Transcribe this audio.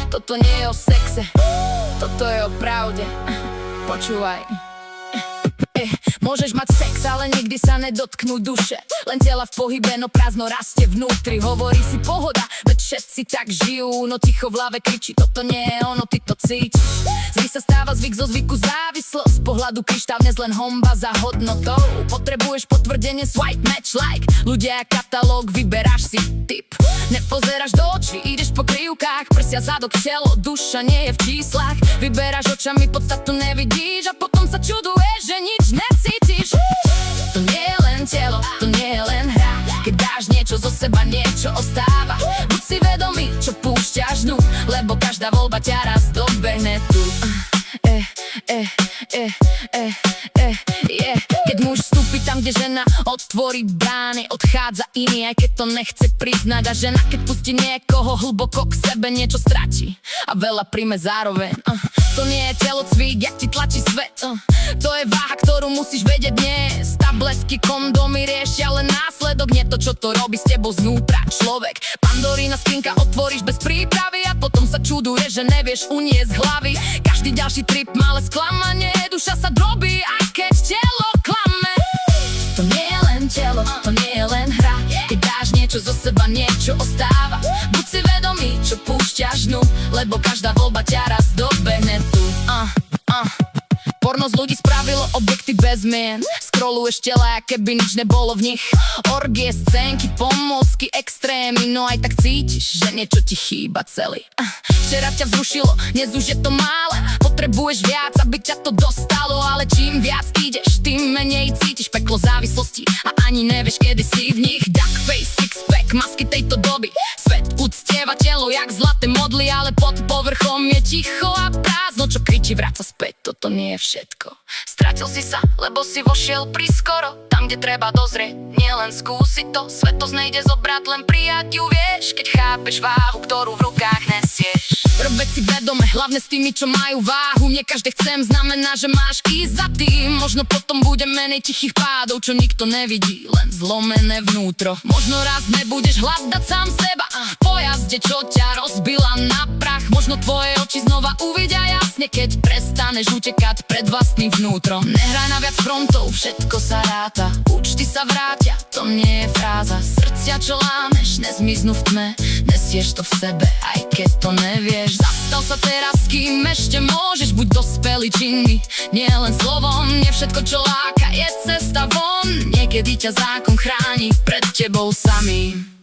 Toto nie je o sexe, toto je o pravde. Počúvaj. Môžeš mať sex, ale nikdy sa nedotknú duše. Len tela v pohybe, no prázdno rastie vnútri. Hovorí si pohoda, veď všetci tak žijú. No ticho v hlave kričí, toto nie je ono, ty to cítiš. Zvyk sa stáva zvyk, zo zvyku závislosť. Z pohľadu kryštál dnes len honba za hodnotou. Potrebuješ potvrdenie, swipe, match, like. Ľudia, katalóg, vyberáš si typ. Nepozeráš do očí, ideš po krivkách. Prsia, zadok, telo, duša nie je v číslach. Vyberáš očami, podstatu nevidíš. A potom sa čuduješ, že nič necítiš. To nie je len telo, to nie je len hra. Keď dáš niečo zo seba, niečo ostáva. Buď si vedomý, čo púšťaš dnu, lebo každá voľba ťa raz dobehne tu. Keď muž vstúpi tam, kde žena otvorí brány, odchádza iný, aj keď to nechce priznať. A žena, keď pustí niekoho hlboko k sebe, niečo stratí a veľa príjme zároveň. To nie je telocvik, jak ti tlačí svet. To je váha, ktorú musíš vedieť dnes. Tabletky, kondomy riešia len následok, nie to, čo to robí s tebou znútra človek. Pandorína skrinka otvoríš bez prípravy a potom sa čuduješ, že nevieš uniesť z hlavy. Každý ďalší trip, malé sklamanie, duša sa drobí, aj keď telo klame. To nie je len telo, to nie je len hra. Keď dáš niečo zo seba, niečo ostáva. Buď si vedomý, čo púšťaš dnu, lebo každá voľba ťa raz dobehne tu. Porno z ľudí spravilo objekty bez mien. Scrolluješ tela, aké by nič nebolo v nich. Orgie, scénky, pomôcky, extrémy, no aj tak cítiš, že niečo ti chýba celý. Včera ťa vzrušilo, dnes už je to mále. Potrebuješ viac, aby ťa to dostalo. Ale čím viac ideš, tým menej cítiš peklo závislosti a ani nevieš, kedy si v nich. Duck face, six pack, masky tejto doby. Svet uctieva telo, jak zlaté modly, ale pod povrchom je ticho a prázdno, čo kričí, vráca späť. Toto nie je všetko. Stratil si sa, lebo si vošiel priskoro. Tam, kde treba dozrieť, nielen skúsiť to. Svetosť nejde zobrať, len prijať ju vieš. Keď chápeš váhu, ktorú v rukách nesieš. Rob veci vedome, hlavne s tými, čo majú váhu. Nie každé chcem znamená, že máš ísť za tým. Možno potom bude menej tichých pádov, čo nikto nevidí, len zlomené vnútro. Možno raz nebudeš hľadať sám seba po jazde, čo ťa rozbila na prach. Možno tvoje oči znova uvidia jasne, keď prestaneš utekať pred vlastným vnútrom. Nehraj na viac frontov, všetko sa ráta. Účty sa vrátia, to nie je fráza. Srdcia, čo lámeš, nezmiznú v tme. Nesieš to v sebe, aj keď to nevieš. Zastav sa teraz, kým ešte môžeš. Buď dospelý činný, nie len slovom. Nie všetko, čo láka, je cesta von. Niekedy ťa zákon chráni pred tebou samým.